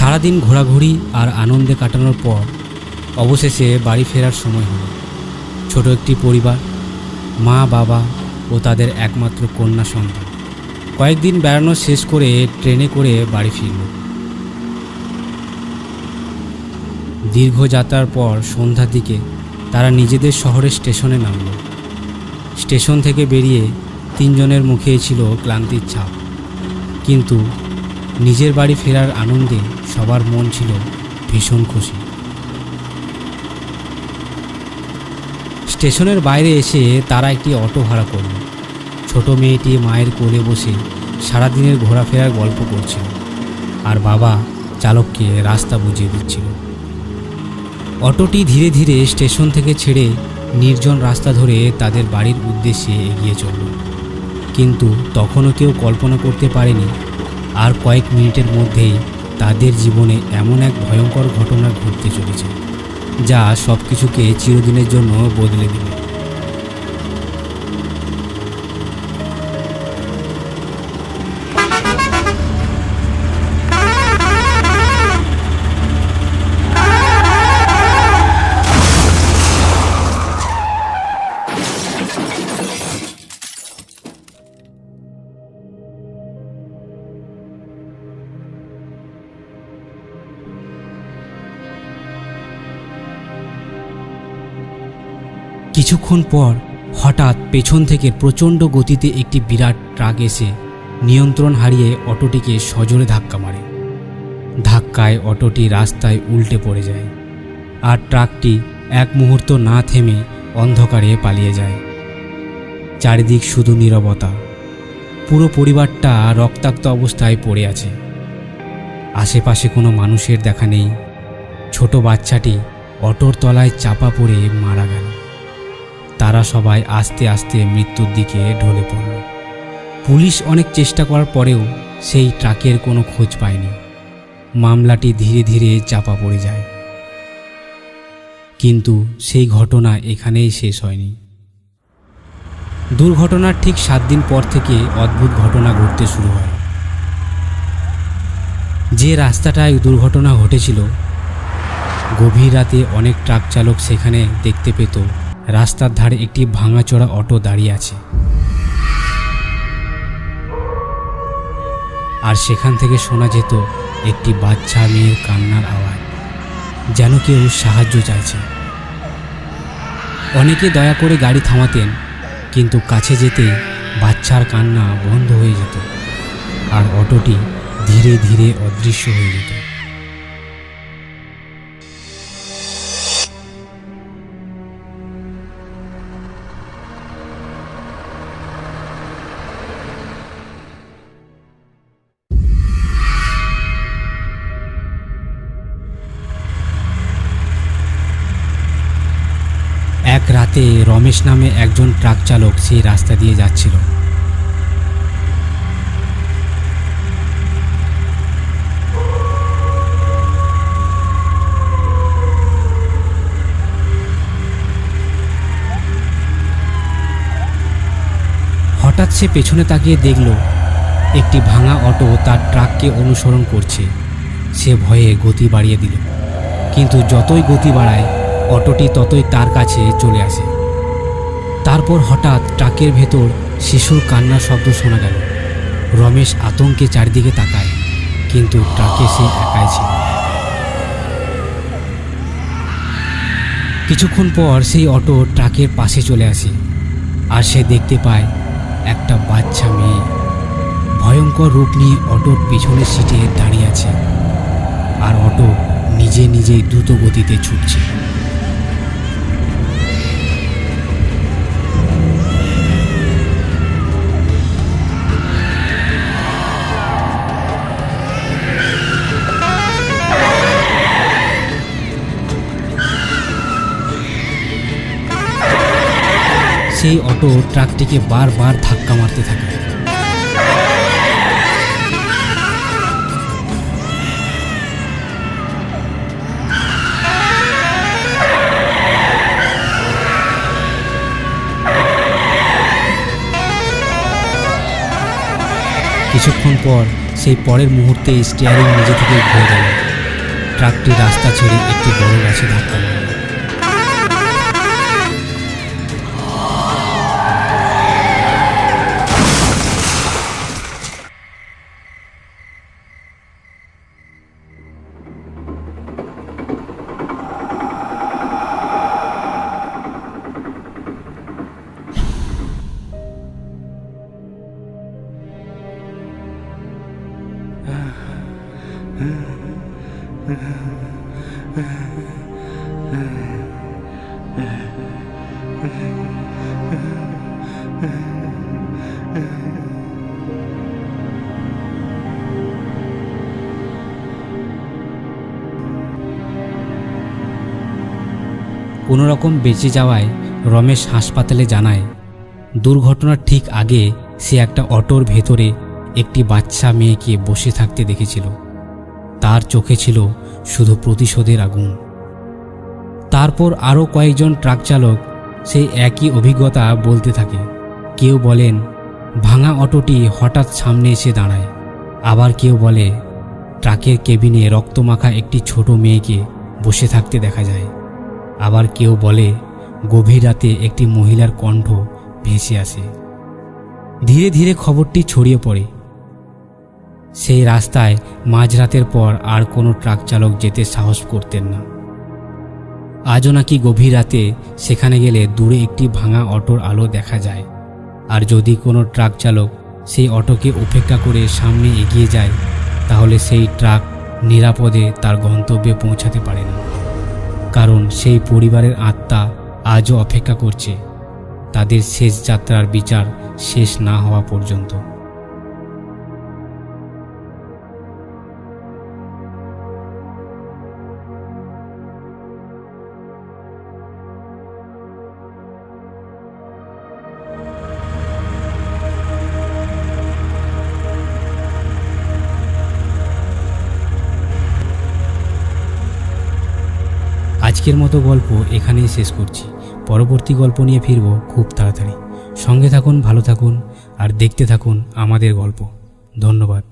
সারাদিন ঘোরাঘুরি আর আনন্দে কাটানোর পর অবশেষে বাড়ি ফেরার সময় হলো। ছোট একটি পরিবার, মা বাবা ও তাদের একমাত্র কন্যা সন্তান কয়েকদিন বেড়ানো শেষ করে ট্রেনে করে বাড়ি ফিরল। দীর্ঘ যাত্রার পর সন্ধ্যার দিকে তারা নিজেদের শহরের স্টেশনে নামল। স্টেশন থেকে বেরিয়ে তিনজনের মুখেই ছিল ক্লান্তির ছাপ, কিন্তু নিজের বাড়ি ফেরার আনন্দে সবার মন ছিল ভীষণ খুশি। স্টেশনের বাইরে এসে তারা একটি অটো ভাড়া করল। ছোট মেয়েটি মায়ের কোলে বসে সারাদিনের ঘোরাফেরার গল্প করছিল, আর বাবা চালককে রাস্তা বুঝিয়ে দিচ্ছিল। অটোটি ধীরে ধীরে স্টেশন থেকে ছেড়ে নির্জন রাস্তা ধরে তাদের বাড়ির উদ্দেশ্যে এগিয়ে চলল। কিন্তু তখনও কেউ কল্পনা করতে পারেনি আর কয়েক মিনিটের মধ্যেই তাদের জীবনে এমন এক ভয়ঙ্কর ঘটনা ঘটতে চলেছে, যা সব কিছুকে চিরদিনের জন্য বদলে দেবে। কিছুক্ষণ পর হঠাৎ পেছন থেকে প্রচণ্ড গতিতে একটি বিরাট ট্রাক এসে নিয়ন্ত্রণ হারিয়ে অটোটিকে সজোরে ধাক্কা মারে। ধাক্কায় অটোটি রাস্তায় উল্টে পড়ে যায়, আর ট্রাকটি এক মুহূর্ত না থেমে অন্ধকারে পালিয়ে যায়। চারিদিক শুধু নীরবতা। পুরো পরিবারটা রক্তাক্ত অবস্থায় পড়ে আছে। আশেপাশে কোনো মানুষের দেখা নেই। ছোট বাচ্চাটি অটোর তলায় চাপা পড়ে মারা গেল। তারা সবাই আস্তে আস্তে মৃত্যুর দিকে ঢলে পড়ল। পুলিশ অনেক চেষ্টা করার পরেও সেই ট্রাকের কোনো খোঁজ পায়নি। মামলাটি ধীরে ধীরে চাপা পড়ে যায়। কিন্তু সেই ঘটনা এখানেই শেষ হয়নি। দুর্ঘটনার ঠিক 7 দিন পর থেকে অদ্ভুত ঘটনা ঘটতে শুরু হয়। যে রাস্তাটায় দুর্ঘটনা ঘটেছিল, গভীর রাতে অনেক ট্রাক চালক সেখানে দেখতে পেত রাস্তার ধারে একটি ভাঙাচোরা অটো দাঁড়িয়ে আছে, আর সেখান থেকে শোনা যেত একটি বাচ্চা মেয়ের কান্নার আওয়াজ, যেন কেউ সাহায্য চাইছে। অনেকে দয়া করে গাড়ি থামাতেন, কিন্তু কাছে যেতেই বাচ্চার কান্না বন্ধ হয়ে যেত, আর অটোটি ধীরে ধীরে অদৃশ্য হয়ে যেত। এক রাতে রমেশ নামে একজন ট্রাক চালক সেই রাস্তা দিয়ে যাচ্ছিল। হঠাৎ সে পেছনে তাকিয়ে দেখল একটি ভাঙা অটো তার ট্রাককে অনুসরণ করছে। সে ভয়ে গতি বাড়িয়ে দিল, কিন্তু যতই গতি বাড়ায় অটোটি ততই তার কাছে চলে আসে। তারপর হঠাৎ ট্রাকের ভেতর শিশুর কান্নার শব্দ শোনা গেল। রমেশ আতঙ্কে চারিদিকে তাকায়, কিন্তু ট্রাকে সে একাই ছিল। কিছুক্ষণ পর সেই অটো ট্রাকের পাশে চলে আসে, আর সে দেখতে পায় একটা বাচ্চা মেয়ে ভয়ঙ্কর রূপ নিয়ে অটোর পিছনের সিটে দাঁড়িয়ে আছে, আর অটো নিজে নিজেই দ্রুত গতিতে ছুটছে। সেই অটো ট্রাকটিকে বারবার ধাক্কা মারতে থাকে। কিছুক্ষণ পর সেই পরের মুহূর্তে স্টিয়ারিং নিজে থেকে ঘুরে গেল, ট্রাকটি রাস্তা ছেড়ে একটি বড় গাছে ধাক্কা মারে। কোনো রকম বেঁচে যাওয়ায় রমেশ হাসপাতালে জানায় দুর্ঘটনার ঠিক আগে সে একটা অটোর ভেতরে একটি বাচ্চা মেয়েকে বসে থাকতে দেখেছিল। তার চোখে ছিল শুধু প্রতিশোধের আগুন। তারপর আরও কয়েকজন ট্রাক চালক সেই একই অভিজ্ঞতা বলতে থাকে। কেউ বলেন ভাঙা অটোটি হঠাৎ সামনে এসে দাঁড়ায়, আবার কেউ বলে ট্রাকের কেবিনে রক্তমাখা একটি ছোট মেয়েকে বসে থাকতে দেখা যায়, আবার কেউ বলে গভীর রাতে একটি মহিলার কণ্ঠ ভেসে আসে। ধীরে ধীরে খবরটি ছড়িয়ে পড়ে। সেই রাস্তায় মাঝরাতের পর আর কোনো ট্রাক চালক যেতে সাহস করতেন না। আজও নাকি গভীর রাতে সেখানে গেলে দূরে একটি ভাঙা অটোর আলো দেখা যায়, আর যদি কোনো ট্রাক চালক সেই অটোকে উপেক্ষা করে সামনে এগিয়ে যায় তাহলে সেই ট্রাক নিরাপদে তার গন্তব্যে পৌঁছাতে পারে না, কারণ সেই পরিবারের আত্মা আজও অপেক্ষা করছে তাদের শেষ যাত্রার বিচার শেষ না হওয়া পর্যন্ত। আজকের মতো গল্প এখানেই শেষ করছি। পরবর্তী গল্প নিয়ে ফিরব খুব তাড়াতাড়ি। সঙ্গে থাকুন, ভালো থাকুন আর দেখতে থাকুন আমাদের গল্প। ধন্যবাদ।